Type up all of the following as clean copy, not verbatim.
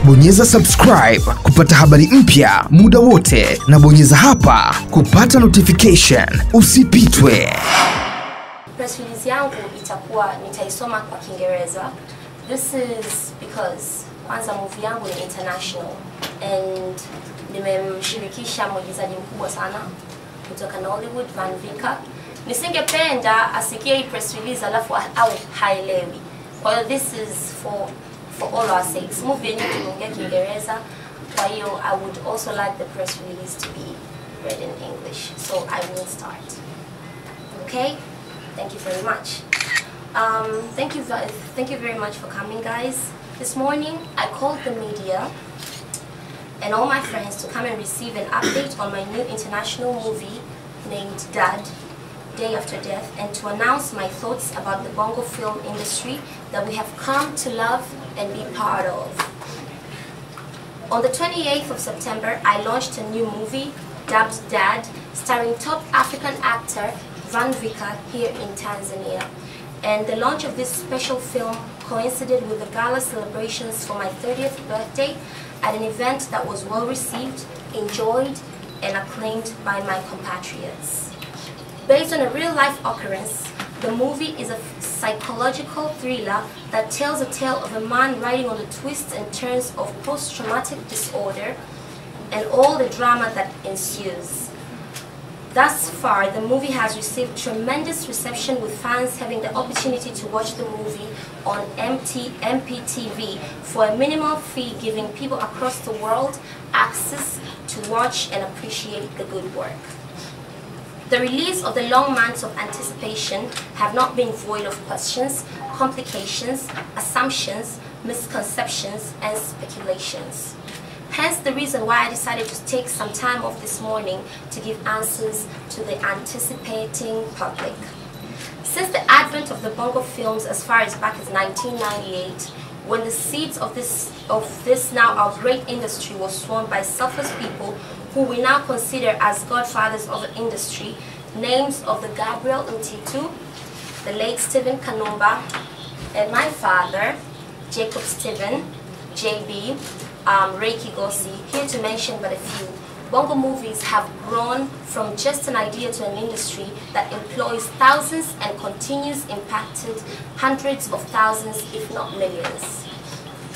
bonyeza subscribe kupata habari mpya muda wote, na bonyeza hapa kupata notification. Usipitwe. Press release yangu nitaisoma kwa Kiingereza. This is because kwanza movie yangu ni international and nimemshirikisha mwigizaji mkubwa sana kutoka Hollywood, Van Vika. Nisingependa asikie hii press release alafu au haelewi. Kwa hiyo this is for all our sakes. Movie yenyewe tunaongea Kiingereza. Kwa hiyo I would also like the press release to be read in English. So I will start. Okay? Thank you very much. Thank you very much for coming, guys. This morning I called the media and all my friends to come and receive an update on my new international movie named Dad, Day After Death, and to announce my thoughts about the Bongo film industry that we have come to love and be part of. On the 28th of September, I launched a new movie dubbed Dad, starring top African actor Van Vika here in Tanzania. And the launch of this special film coincided with the gala celebrations for my 30th birthday at an event that was well received, enjoyed, and acclaimed by my compatriots. Based on a real-life occurrence, the movie is a psychological thriller that tells a tale of a man riding on the twists and turns of post-traumatic disorder and all the drama that ensues. Thus far, the movie has received tremendous reception, with fans having the opportunity to watch the movie on MPTV for a minimal fee, giving people across the world access to watch and appreciate the good work. The release of the long months of anticipation have not been void of questions, complications, assumptions, misconceptions, and speculations. Hence the reason why I decided to take some time off this morning to give answers to the anticipating public. Since the advent of the Bongo films as far as back as 1998, when the seeds of this now our great industry was sown by selfless people who we now consider as godfathers of the industry, names of the Gabriel Mtitu, the late Stephen Kanumba, and my father, Jacob Stephen, JB, Ray Kigosi, here to mention but a few. Bongo movies have grown from just an idea to an industry that employs thousands and continues impacted hundreds of thousands, if not millions.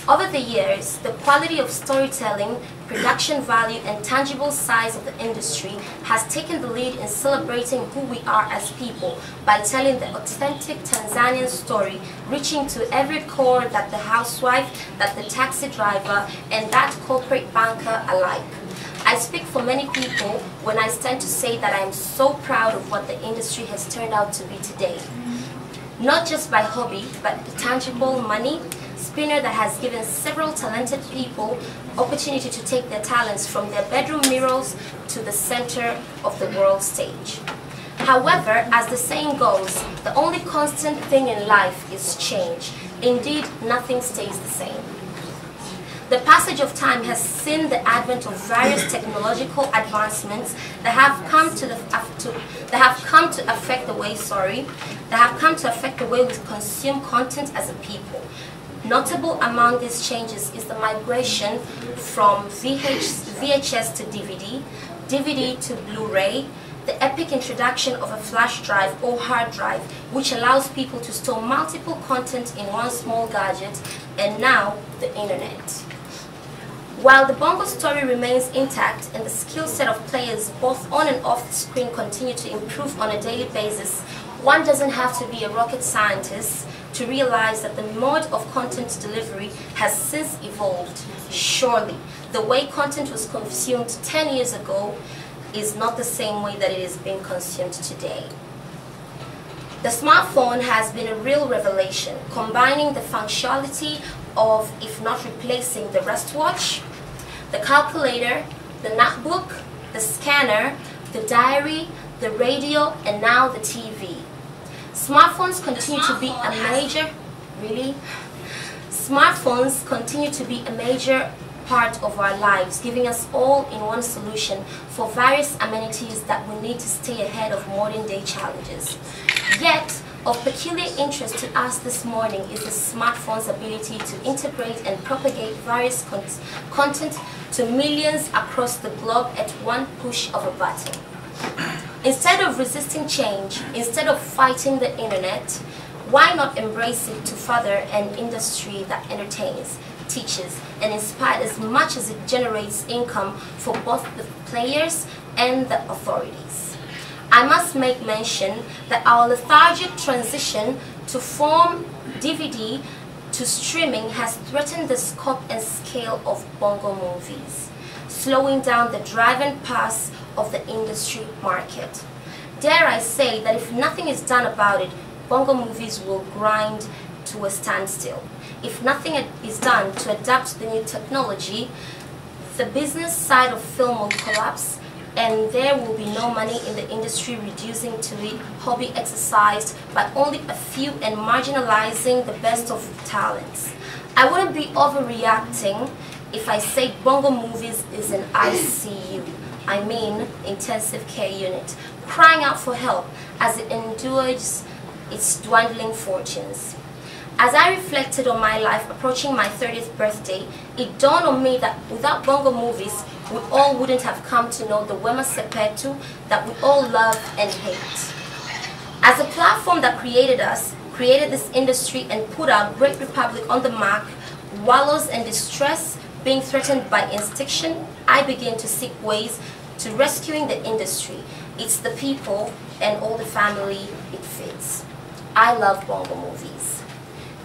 Over the years, the quality of storytelling, production value, and tangible size of the industry has taken the lead in celebrating who we are as people by telling the authentic Tanzanian story, reaching to every core, that the housewife, that the taxi driver, and that corporate banker alike. I speak for many people when I stand to say that I am so proud of what the industry has turned out to be today. Not just by hobby, but the tangible money spinner that has given several talented people opportunity to take their talents from their bedroom mirrors to the center of the world stage. However, as the saying goes, the only constant thing in life is change. Indeed, nothing stays the same. The passage of time has seen the advent of various technological advancements that have come to affect the way we consume content as a people. Notable among these changes is the migration from VHS to DVD, DVD to Blu-ray, the epic introduction of a flash drive or hard drive, which allows people to store multiple content in one small gadget, and now the internet. While the Bongo story remains intact and the skill set of players both on and off the screen continue to improve on a daily basis, one doesn't have to be a rocket scientist to realize that the mode of content delivery has since evolved. Surely, the way content was consumed 10 years ago is not the same way that it is being consumed today. The smartphone has been a real revelation, combining the functionality of, if not replacing, the wristwatch, the calculator, the notebook, the scanner, the diary, the radio, and now the TV. Smartphones continue to be a major part of our lives, giving us all-in-one solution for various amenities that we need to stay ahead of modern-day challenges. Yet, Of peculiar interest to us this morning is the smartphone's ability to integrate and propagate various content to millions across the globe at one push of a button. Instead of resisting change, instead of fighting the internet, why not embrace it to further an industry that entertains, teaches, and inspires as much as it generates income for both the players and the authorities? I must make mention that our lethargic transition to from DVD to streaming has threatened the scope and scale of bongo movies, slowing down the driving pace of the industry market. Dare I say that if nothing is done about it, bongo movies will grind to a standstill. If nothing is done to adapt to the new technology, the business side of film will collapse, and there will be no money in the industry, reducing to a hobby exercised by only a few and marginalizing the best of talents. I wouldn't be overreacting if I say bongo movies is an ICU, I mean intensive care unit, crying out for help as it endures its dwindling fortunes. As I reflected on my life approaching my 30th birthday, it dawned on me that without bongo movies, we all wouldn't have come to know the WEMA SEPETU that we all love and hate. As a platform that created us, created this industry and put our great republic on the map, wallows in distress, being threatened by extinction, I began to seek ways to rescuing the industry, it's the people and all the family it fits. I love bongo movies.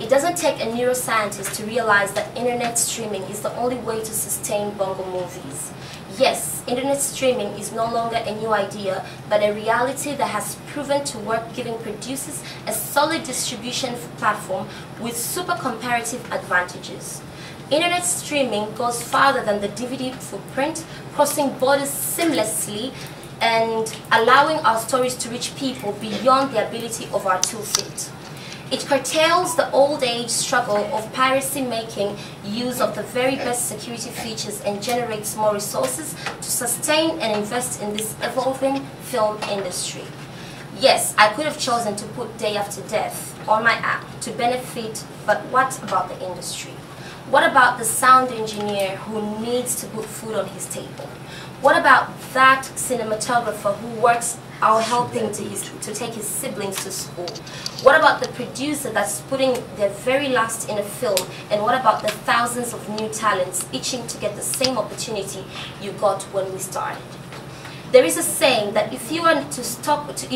It doesn't take a neuroscientist to realize that internet streaming is the only way to sustain bongo movies. Yes, internet streaming is no longer a new idea, but a reality that has proven to work, giving producers a solid distribution platform with super comparative advantages. Internet streaming goes farther than the DVD footprint, crossing borders seamlessly and allowing our stories to reach people beyond the ability of our toolkit. It curtails the old-age struggle of piracy, making use of the very best security features, and generates more resources to sustain and invest in this evolving film industry. Yes, I could have chosen to put Day After Death on my app to benefit, but what about the industry? What about the sound engineer who needs to put food on his table? What about that cinematographer who works out helping to take his siblings to school? What about the producer that's putting their very last in a film? And what about the thousands of new talents itching to get the same opportunity you got when we started? There is a saying that if you are to stop to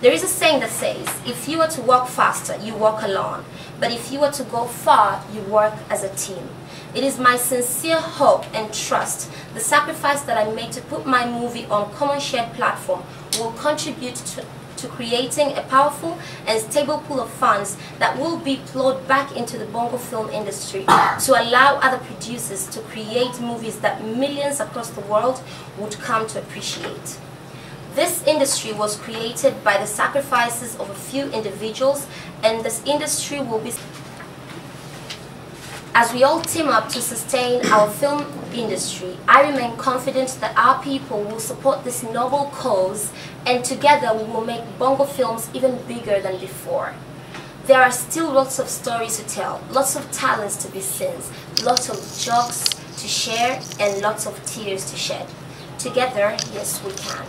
there is a saying that says, if you are to walk faster, you walk alone. But if you are to go far, you work as a team. It is my sincere hope and trust the sacrifice that I made to put my movie on common shared platform will contribute to creating a powerful and stable pool of funds that will be plowed back into the bongo film industry to allow other producers to create movies that millions across the world would come to appreciate. This industry was created by the sacrifices of a few individuals, and this industry will be, as we all team up to sustain our film industry, I remain confident that our people will support this noble cause, and together we will make bongo films even bigger than before. There are still lots of stories to tell, lots of talents to be seen, lots of jokes to share, and lots of tears to shed. Together, yes, we can.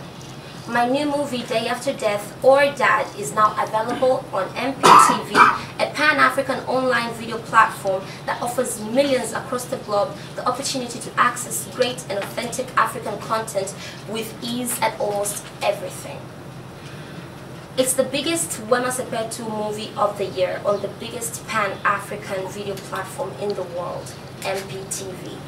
My new movie, Day After Death, or Dad, is now available on MPTV, a Pan-African online video platform that offers millions across the globe the opportunity to access great and authentic African content with ease at almost everything. It's the biggest WEMA SEPETU movie of the year on the biggest Pan-African video platform in the world, MPTV.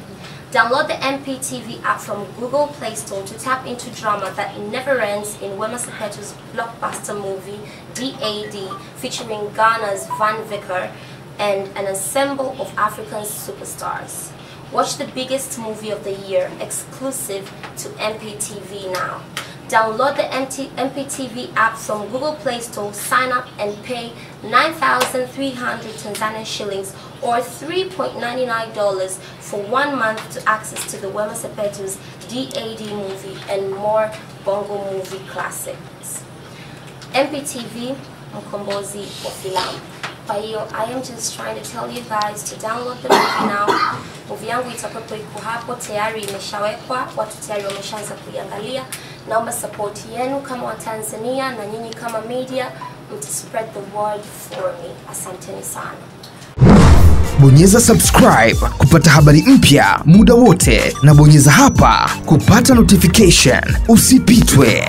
Download the MPTV app from Google Play Store to tap into drama that never ends in WEMA SEPETU's blockbuster movie, DAD, featuring Ghana's Van Vicker and an ensemble of African superstars. Watch the biggest movie of the year, exclusive to MPTV now. Download the MPTV app from Google Play Store, sign up and pay 9,300 Tanzanian shillings or $3.99 for 1 month to access to the WEMA SEPETU's DAD movie and more bongo movie classics. MPTV, mkombozi wa filamu. Kwa hiyo I am just trying to tell you guys to download the movie now. Movie yangu itakuwepo iko hapo, tayari imeshawekwa, watu tayari wameshaanza kuiangalia. Naomba support yenu kama wa Tanzania na nyinyi kama media, spread the word for me. Asanteni sana. Bonyeza subscribe kupata habari mpya muda wote, na bonyeza hapa kupata notification. Usipitwe.